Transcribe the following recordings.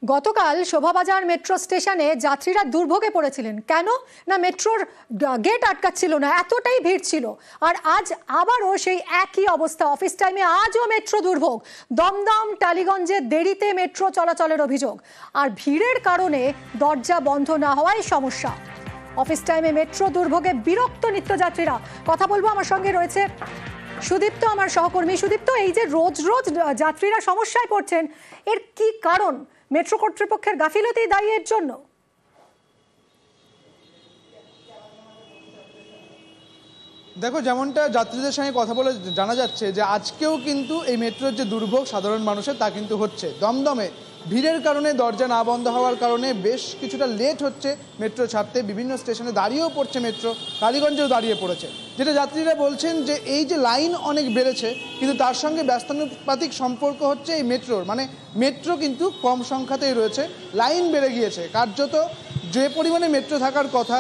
গতকাল শোভাবাজার মেট্রো স্টেশনে যাত্রীরা দুর্ভোগে পড়েছিলেন। কেন না মেট্রোর গেট আটকাচ্ছিল না, এতটাই ভিড় ছিল। আর আজ আবারও সেই একই অবস্থা, অফিস টাইমে আজও মেট্রো দুর্ভোগ। দমদম টালিগঞ্জে দেরিতে মেট্রো চলাচলের অভিযোগ, আর ভিড়ের কারণে দরজা বন্ধ না হওয়ায় সমস্যা। অফিস টাইমে মেট্রো দুর্ভোগে বিরক্ত নিত্যযাত্রীরা। কথা বলবো, আমার সঙ্গে রয়েছে সুদীপ্ত, আমার সহকর্মী। সুদীপ্ত, এই যে রোজ রোজ যাত্রীরা সমস্যায় পড়ছেন, এর কি কারণ? মেট্রো কর্তৃপক্ষের গাফিলতি দায়ী এর জন্য? দেখো, যেমনটা যাত্রীদের সঙ্গে কথা বলে জানা যাচ্ছে যে আজকেও কিন্তু এই মেট্রোর যে দুর্ভোগ সাধারণ মানুষের, তা কিন্তু হচ্ছে। দমদমে ভিড়ের কারণে, দরজা না বন্ধ হওয়ার কারণে বেশ কিছুটা লেট হচ্ছে মেট্রো ছাড়তে। বিভিন্ন স্টেশনে দাঁড়িয়েও পড়ছে মেট্রো, টালিগঞ্জেও দাঁড়িয়ে পড়েছে। যেটা যাত্রীরা বলছেন যে এই যে লাইন অনেক বেড়েছে, কিন্তু তার সঙ্গে ব্যস্তানুপাতিক সম্পর্ক হচ্ছে এই মেট্রোর, মানে মেট্রো কিন্তু কম সংখ্যাতেই রয়েছে, লাইন বেড়ে গিয়েছে। কার্যত যে পরিমাণে মেট্রো থাকার কথা,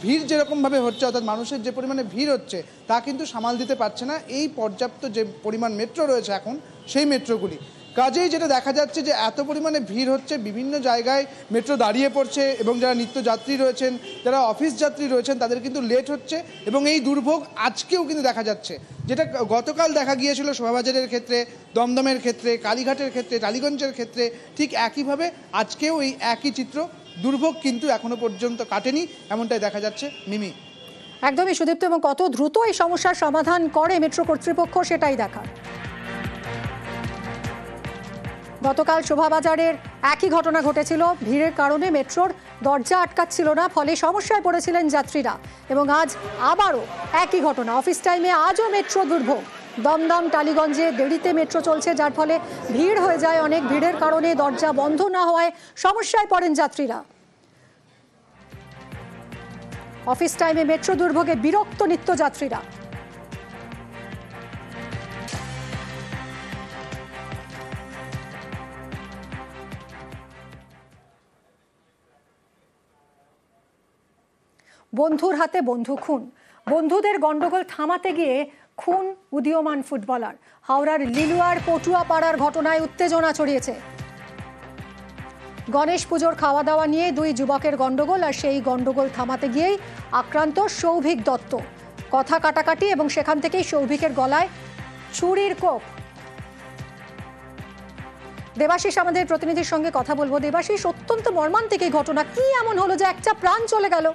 ভিড় যেরকমভাবে হচ্ছে, অর্থাৎ মানুষের যে পরিমাণে ভিড় হচ্ছে, তা কিন্তু সামাল দিতে পারছে না এই পর্যাপ্ত যে পরিমাণ মেট্রো রয়েছে এখন, সেই মেট্রোগুলি। কাজেই যেটা দেখা যাচ্ছে যে এত পরিমাণে ভিড় হচ্ছে, বিভিন্ন জায়গায় মেট্রো দাঁড়িয়ে পড়ছে, এবং যারা নিত্যযাত্রী রয়েছেন, যারা অফিস যাত্রী রয়েছেন, তাদের কিন্তু লেট হচ্ছে। এবং এই দুর্ভোগ আজকেও কিন্তু দেখা যাচ্ছে, যেটা গতকাল দেখা গিয়েছিল শোভাবাজারের ক্ষেত্রে, দমদমের ক্ষেত্রে, কালীঘাটের ক্ষেত্রে, টালিগঞ্জের ক্ষেত্রে, ঠিক একইভাবে আজকেও এই একই চিত্র। দুর্ভোগ কিন্তু এখনো পর্যন্ত কাটেনি, এমনটাই দেখা যাচ্ছে। মিমি। একদমই সুদীপ্ত, এবং কত দ্রুত এই সমস্যার সমাধান করে মেট্রো কর্তৃপক্ষ, সেটাই দেখার। গতকাল শোভাবাজারের একই ঘটনা ঘটেছিল। ভিড়ের কারণে মেট্রোর দরজা আটকাচ্ছিল না, ফলে সমস্যায় পড়েছিলেন যাত্রীরা। এবং আজ আবারও একই ঘটনা, অফিস টাইমে আজও মেট্রো দুর্ভোগ। দমদম টালিগঞ্জে দেরিতে মেট্রো চলছে, যার ফলে ভিড় হয়ে যায় অনেক। ভিড়ের কারণে দরজা বন্ধ না হওয়ায় সমস্যায় পড়েন যাত্রীরা। অফিস টাইমে মেট্রো দুর্ভোগে বিরক্ত নিত্যযাত্রীরা। বন্ধুর হাতে বন্ধু খুন, বন্ধুদের গন্ডগোল থামাতে গিয়ে খুন উদীয়মান ফুটবলার। হাওড়ার লিলুয়ার পটুয়াপাড়ার ঘটনায় উত্তেজনা ছড়িয়েছে। গণেশ পুজোর খাওয়া দাওয়া নিয়ে দুই যুবকের গন্ডগোল, আর সেই গন্ডগোল থামাতে গিয়েই আক্রান্ত সৌভিক দত্ত। কথা কাটাকাটি, এবং সেখান থেকেই সৌভিকের গলায় ছুরির কোপ। দেবাশিস আমাদের প্রতিনিধির সঙ্গে কথা বলবো। দেবাশিস, অত্যন্ত মর্মান্তিক এই ঘটনা, কি এমন হলো যে একটা প্রাণ চলে গেল?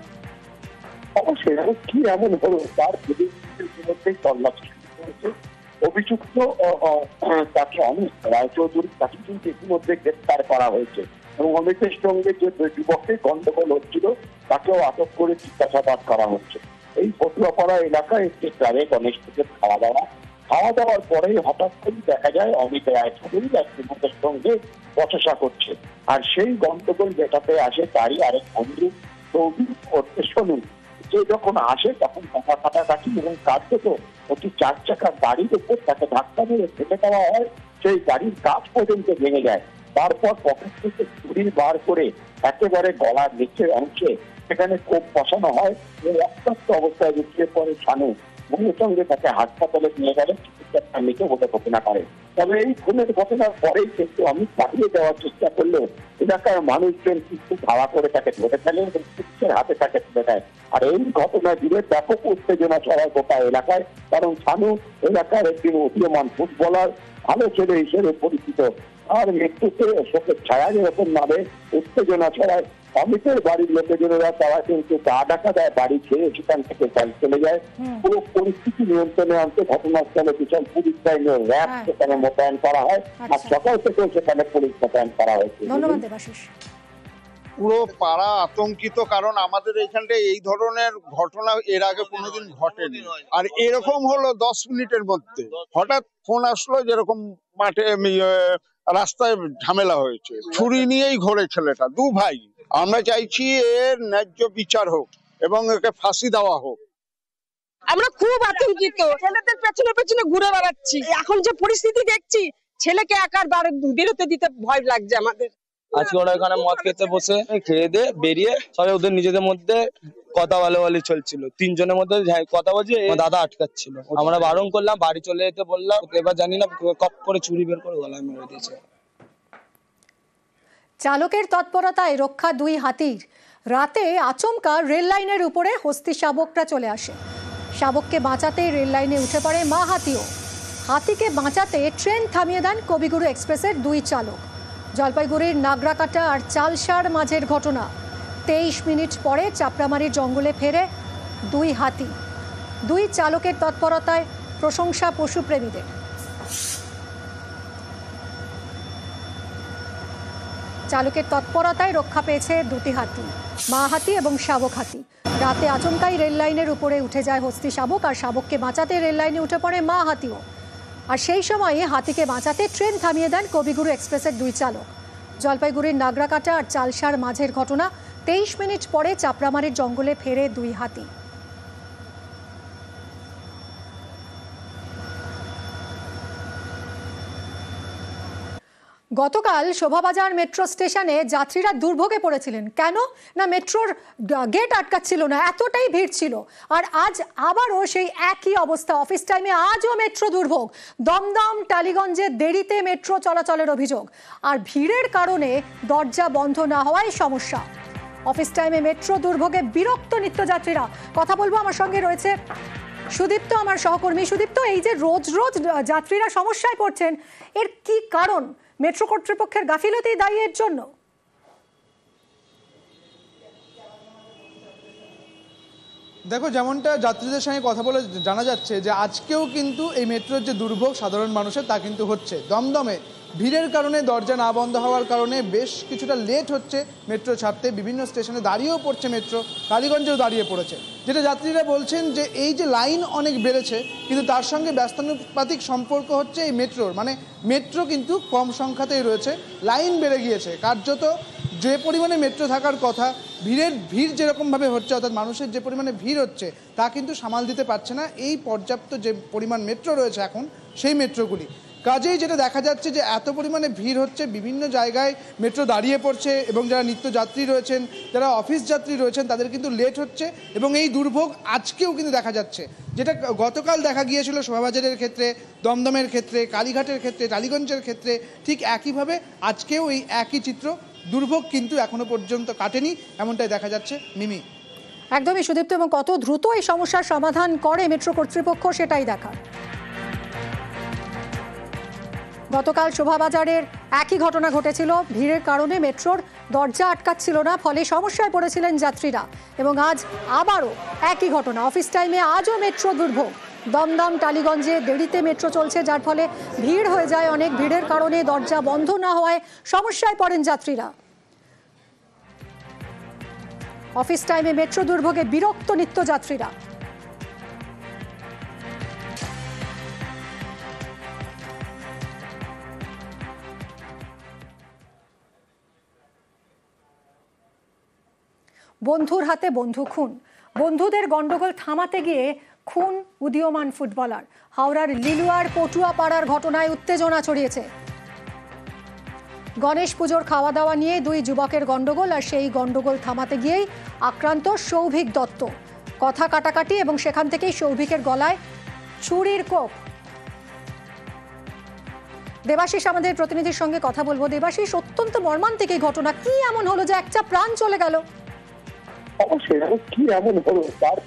অবশ্যই কি এমন হলো তার অভিযুক্ত তাকে অমিত রায়চৌধুরী, তাকে কিন্তু ইতিমধ্যে গ্রেপ্তার করা হয়েছে, এবং অমিতের সঙ্গে যে যুবকের গন্ডগোল হচ্ছিল তাকেও আটক করে জিজ্ঞাসাবাদ করা হচ্ছে। এই পটুয়াপাড়া এলাকায় একটি ক্লাবে গণেশ পুজোর খাওয়া দাওয়ার পরেই হঠাৎ করে দেখা যায় অমিত রায়চৌধুরী এক যুবকের সঙ্গে বচসা করছে। আর সেই গন্ডগোল যেটাতে আসে তারই আরেক বন্ধু সৌভিক সোনু, যে যখন আসে তখন কথা কাটাকাটি, এবং কার্যত অতি 4 চাকার গাড়ির উপর তাকে ধাক্কা মেরে ফেলে দেওয়া হয়। সেই গাড়ির কাঁচ পর্যন্ত ভেঙে যায়। তারপর পকেট থেকে ছুরি বার করে একেবারে গলার নিচের অংশে সেখানে কোপ বসানো হয়, এবং রক্তাক্ত অবস্থায় লুকিয়ে পড়ে শানু। সঙ্গে সঙ্গে তাকে হাসপাতালে নিয়ে গেলে চিকিৎসা মৃত বলে ঘোষণা করে। তবে এই খুনের ঘটনার পরেই কিন্তু আমি পাঠিয়ে দেওয়ার চেষ্টা করলেও এলাকার মানুষজন কিছু ধাওয়া করে তাকে ধরে ফেলে এবং চিকিৎসার হাতে তাকে তুলে দেয়। আর এই ঘটনায় বিরোধ ব্যাপক উত্তেজনা ছড়ায় গোটা এলাকায়, কারণ শানু এলাকার একজন উদীয়মান ফুটবলার, ভালো ছেলে হিসেবে পরিচিত। আর মৃত্যুতে শোকের ছায়া যেরকম নামে উত্তেজনা ছড়ায়। অমিতের বাড়ির লোকেজনেরা তারা কিন্তু গা ঢাকা দেয়, বাড়ি ছেড়ে সেখান থেকে চলে যায়। পুরো পরিস্থিতি নিয়ন্ত্রণে আনতে ঘটনাস্থলে বিশাল পুলিশ বাহিনীর র্যাব সেখানে মোতায়েন করা হয়, আর সকাল থেকেও সেখানে পুলিশ মোতায়েন করা হয়েছে। ধন্যবাদ দেবাশিস। পুরো পাড়া আতঙ্কিত, কারণ আমাদের এখানটায় এই ধরনের ঘটনা এর আগে কোনোদিন ঘটেনি। আর এরকম হলো 10 মিনিটের মধ্যে হঠাৎ ফোন আসলো যেরকম মাঠে রাস্তায় ঝামেলা হয়েছে, ছুরি নিয়েই ঘোরে ছেলেটা, 2 ভাই। আমরা চাইছি এর ন্যায্য বিচার হোক এবং একে ফাঁসি দেওয়া হোক। আমরা খুব আতঙ্কিত, ছেলেদের পেছনে পেছনে ঘুরে বেড়াচ্ছি। এখন যে পরিস্থিতি দেখছি, ছেলেকে একার বেরোতে দিতে ভয় লাগছে আমাদের। আজকে ওরা এখানে মদ খেতে বসে খেয়ে দিয়ে বেরিয়ে সবাই ওদের নিজেদের মধ্যে কথা বলাবলি চলছিল। 3 জনের মধ্যে কথা বলছে, দাদা আটকাচ্ছিল। আমরা বারণ করলাম, বাড়ি চলে যেতে বললাম। এবার জানি না কপ করে ছুরি বের করে গলায় মেরে দিয়েছে। চালকের তৎপরতায় রক্ষা দুই হাতির। রাতে আচমকা রেল লাইনের উপরে হস্তি শাবকটা চলে আসে। শাবককে বাঁচাতে রেল লাইনে উঠে পড়ে মা হাতিও। হাতিকে বাঁচাতে ট্রেন থামিয়ে দেন কবিগুরু এক্সপ্রেসের দুই চালক। জলপাইগুড়ির নাগরাকাটা আর চালসার মাঝের ঘটনা। 23 মিনিট পরে চাপড়ামারির জঙ্গলে ফেরে দুই হাতি। দুই চালকের তৎপরতায় প্রশংসা পশুপ্রেমীদের। চালকের তৎপরতায় রক্ষা পেয়েছে দুটি হাতি, মা হাতি এবং শাবক হাতি। রাতে আচমকাই রেল লাইনের উপরে উঠে যায় হস্তি শাবক, আর শাবককে বাঁচাতে রেল লাইনে উঠে পড়ে মা হাতিও। আর সেই সময়ে হাতিকে বাঁচাতে ট্রেন থামিয়ে দেন কবিগুরু এক্সপ্রেসের দুই চালক। জলপাইগুড়ির নাগরাকাটা আর চালসার মাঝের ঘটনা। 23 মিনিট পরে চাপড়ামারির জঙ্গলে ফেরে দুই হাতি। গতকাল শোভাবাজার মেট্রো স্টেশনে যাত্রীরা দুর্ভোগে পড়েছিলেন। কেন না মেট্রোর গেট আটকাচ্ছিল না, এতটাই ভিড় ছিল। আর আজ আবারও সেই একই অবস্থা, অফিস টাইমে আজও মেট্রো দুর্ভোগ। দমদম টালিগঞ্জে দেরিতে মেট্রো চলাচলের অভিযোগ, আর ভিড়ের কারণে দরজা বন্ধ না হওয়ায় সমস্যা। অফিস টাইমে মেট্রো দুর্ভোগে বিরক্ত নিত্যযাত্রীরা। কথা বলবো, আমার সঙ্গে রয়েছে সুদীপ্ত, আমার সহকর্মী। সুদীপ্ত, এই যে রোজ রোজ যাত্রীরা সমস্যায় পড়ছেন, এর কি কারণ? মেট্রো কর্তৃপক্ষের গাফিলতি দায়ী এর জন্য? দেখো, যেমনটা যাত্রীদের সঙ্গে কথা বলে জানা যাচ্ছে যে আজকেও কিন্তু এই মেট্রোর যে দুর্ভোগ সাধারণ মানুষের, তা কিন্তু হচ্ছে। দমদমে ভিড়ের কারণে, দরজা না বন্ধ হওয়ার কারণে বেশ কিছুটা লেট হচ্ছে মেট্রো ছাড়তে। বিভিন্ন স্টেশনে দাঁড়িয়েও পড়ছে মেট্রো, টালিগঞ্জেও দাঁড়িয়ে পড়েছে। যেটা যাত্রীরা বলছেন যে এই যে লাইন অনেক বেড়েছে, কিন্তু তার সঙ্গে ব্যস্তানুপাতিক সম্পর্ক হচ্ছে এই মেট্রোর, মানে মেট্রো কিন্তু কম সংখ্যাতেই রয়েছে, লাইন বেড়ে গিয়েছে। কার্যত যে পরিমাণে মেট্রো থাকার কথা, ভিড় যেরকমভাবে হচ্ছে, অর্থাৎ মানুষের যে পরিমাণে ভিড় হচ্ছে, তা কিন্তু সামাল দিতে পারছে না এই পর্যাপ্ত যে পরিমাণ মেট্রো রয়েছে এখন, সেই মেট্রোগুলি। কাজেই যেটা দেখা যাচ্ছে যে এত পরিমাণে ভিড় হচ্ছে, বিভিন্ন জায়গায় মেট্রো দাঁড়িয়ে পড়ছে, এবং যারা নিত্যযাত্রী রয়েছেন, যারা অফিস যাত্রী রয়েছেন, তাদের কিন্তু লেট হচ্ছে। এবং এই দুর্ভোগ আজকেও কিন্তু দেখা যাচ্ছে, যেটা গতকাল দেখা গিয়েছিল শোভাবাজারের ক্ষেত্রে, দমদমের ক্ষেত্রে, কালীঘাটের ক্ষেত্রে, টালিগঞ্জের ক্ষেত্রে, ঠিক একইভাবে আজকেও এই একই চিত্র। দুর্ভোগ কিন্তু এখনো পর্যন্ত কাটেনি, এমনটাই দেখা যাচ্ছে। মিমি। একদমই সুদীপ্ত, এবং কত দ্রুত এই সমস্যার সমাধান করে মেট্রো কর্তৃপক্ষ, সেটাই দেখা। গতকাল শোভাবাজারের একই ঘটনা ঘটেছিল। ভিড়ের কারণে মেট্রোর দরজা আটকাচ্ছিল না, ফলে সমস্যায় পড়েছিলেন যাত্রীরা। এবং আজ আবারও একই ঘটনা, অফিস টাইমে আজও মেট্রো দুর্ভোগ। দমদম টালিগঞ্জে দেরিতে মেট্রো চলছে, যার ফলে ভিড় হয়ে যায় অনেক। ভিড়ের কারণে দরজা বন্ধ না হওয়ায় সমস্যায় পড়েন যাত্রীরা। অফিস টাইমে মেট্রো দুর্ভোগে বিরক্ত নিত্যযাত্রীরা। বন্ধুর হাতে বন্ধু খুন। বন্ধুদের গন্ডগোল থামাতে গিয়ে খুন উদীয়মান ফুটবলার। হাওড়ার লিলুয়ার পটুয়াপাড়ার ঘটনায় উত্তেজনা ছড়িয়েছে। গণেশ পুজোর খাওয়া দাওয়া নিয়ে দুই যুবকের গন্ডগোল, আর সেই গন্ডগোল থামাতে গিয়েই আক্রান্ত সৌভিক দত্ত। কথা কাটাকাটি, এবং সেখান থেকেই সৌভিকের গলায় ছুরির কোপ। দেবাশিস আমাদের প্রতিনিধির সঙ্গে কথা বলবো। দেবাশিস, অত্যন্ত মর্মান্তিক এই ঘটনা, কি এমন হলো যে একটা প্রাণ চলে গেল? অবশ্যই কি এমন হলো তার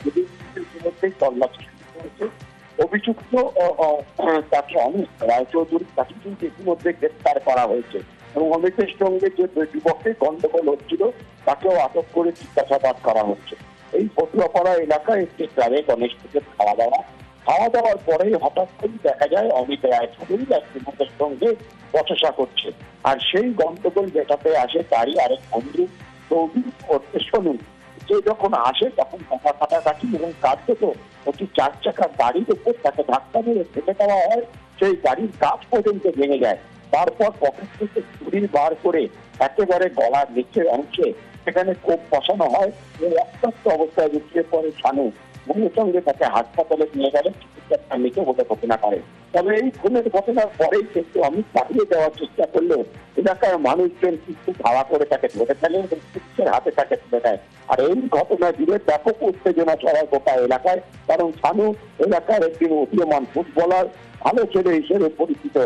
মধ্যেই তল্লাশি হয়েছে। অভিযুক্ত তাকে অমিত রায়চৌধুরী, তাকে কিন্তু ইতিমধ্যে গ্রেপ্তার করা হয়েছে, এবং অমিতের সঙ্গে যে যুবককে গন্ডগোল হচ্ছিল তাকেও আটক করে জিজ্ঞাসাবাদ করা হচ্ছে। এই পটুয়াপাড়া এলাকায় একটি ক্লাবে গণেশ পুজোর খাওয়া দাওয়ার পরেই হঠাৎ করে দেখা যায় অমিত রায়চৌধুরী এক যুবকের সঙ্গে বচসা করছে। আর সেই গন্ডগোল যেটাতে আসে তারই আরেক বন্ধু সৌভিক করতে শোনুন, যে যখন আসে তখন কথা কাটাকাটি, এবং কার্যত একটি 4 চাকার গাড়ির উপর তাকে ধাক্কা মেরে ফেলে দেওয়া হয়। সেই গাড়ির কাঁচ পর্যন্ত ভেঙে যায়। তারপর পকেট থেকে ছুরি বার করে একেবারে গলার নিচের অংশে সেখানে কোপ বসানো হয়, এবং রক্তাক্ত অবস্থায় লুকিয়ে পড়ে শানু। সঙ্গে সঙ্গে তাকে হাসপাতালে নিয়ে গেলে চিকিৎসার স্বামীকে বলে ঘোষণা করে। তবে এই খুনের ঘটনার পরেই কিন্তু অমিত পাঠিয়ে দেওয়ার চেষ্টা করলেও এলাকার মানুষজন কিন্তু ধাওয়া করে তাকে ধরে ফেলে এবং পুলিশের হাতে তাকে তুলে দেয়। আর এই ঘটনায় দিলে ব্যাপক উত্তেজনা ছড়ায় গোটা এলাকায়, কারণ শানু এলাকার একজন উদীয়মান ফুটবলার, ভালো ছেলে হিসেবে পরিচিত।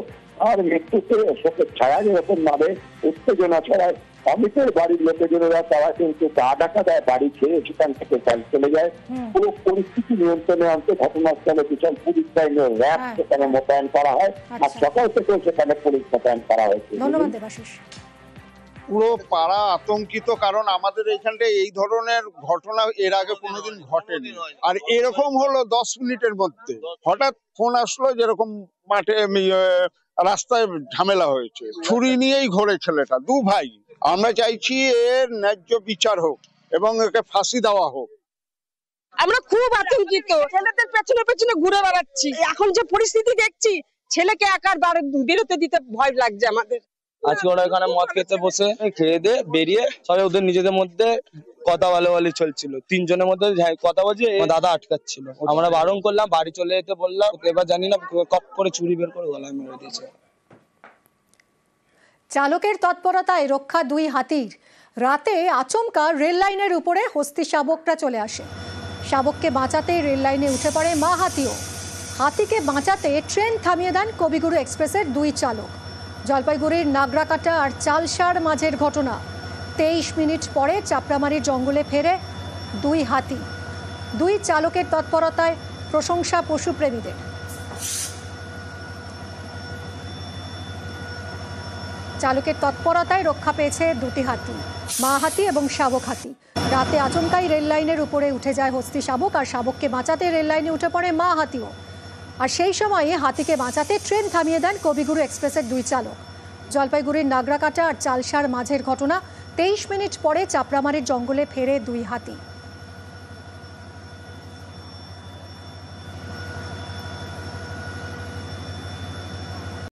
আর মৃত্যুতে শোকের ছায়া যেরকম নামে উত্তেজনা ছড়ায়, অমিতের বাড়ির লোকেজনেরা তারা কিন্তু গা ডাকা দেয়, বাড়ি খেয়ে সেখান থেকে চলে যায়। পুরো পরিস্থিতি নিয়ন্ত্রণে আনতে ঘটনাস্থলে বিশাল পুলিশ বাহিনীর র্যাব সেখানে মোতায়েন করা হয়, আর সকাল থেকে সেখানে পুলিশ মোতায়েন করা হয়েছে। ধন্যবাদ দেবাশিস। পুরো পাড়া আতঙ্কিত, কারণ আমাদের এইখানটায় এই ধরনের ঘটনা এর আগে কোনোদিন ঘটেনি। আর এরকম হলো 10 মিনিটের মধ্যে হঠাৎ ফোন আসলো যেরকম মাঠে রাস্তায় ঝামেলা হয়েছে, ছুরি নিয়েই ঘোরে ছেলেটা, 2 ভাই। আমরা চাইছি এর ন্যায্য বিচার হোক এবং একে ফাঁসি দেওয়া হোক। আমরা খুব আতঙ্কিত, ছেলেদের পেছনে পেছনে ঘুরে বেড়াচ্ছি। এখন যে পরিস্থিতি দেখছি, ছেলেকে একার বেরোতে দিতে ভয় লাগছে আমাদের। আজকে ওরা এখানে মদ খেতে বসে খেয়ে দিয়ে বেরিয়ে সবাই ওদের নিজেদের মধ্যে কথা বলাবলি চলছিল। 3 জনের মধ্যে কথা বলছে, দাদা আটকাচ্ছিল। আমরা বারণ করলাম, বাড়ি চলে যেতে বললাম। এবার জানি না কপ করে ছুরি বের করে গলায় মেরে দিয়েছে। চালকের তৎপরতায় রক্ষা 2 হাতির। রাতে আচমকা রেল লাইনের উপরে হস্তি শাবকরা চলে আসে। শাবককে বাঁচাতে রেল লাইনে উঠে পড়ে মা হাতিও। হাতিকে বাঁচাতে ট্রেন থামিয়ে দেন কবিগুরু এক্সপ্রেসের 2 চালক। জলপাইগুড়ির নাগরাকাটা আর চালসার মাঝের ঘটনা। 23 মিনিট পরে চাপড়ামারির জঙ্গলে ফেরে 2 হাতি। 2 চালকের তৎপরতায় প্রশংসা পশুপ্রেমীদের। চালকের তৎপরতায় রক্ষা পেয়েছে 2টি হাতি, মা হাতি এবং শাবক হাতি। রাতে আচমকাই রেল লাইনের উপরে উঠে যায় হস্তি শাবক, আর শাবককে বাঁচাতে রেল লাইনে উঠে পড়ে মা হাতিও। আর সেই সময়ে হাতিকে বাঁচাতে ট্রেন থামিয়ে দেন কবিগুরু এক্সপ্রেসের 2 চালক। জলপাইগুড়ির নাগরাকাটা আর চালসার মাঝের ঘটনা। 23 মিনিট পরে চাপড়ামারির জঙ্গলে ফেরে 2 হাতি।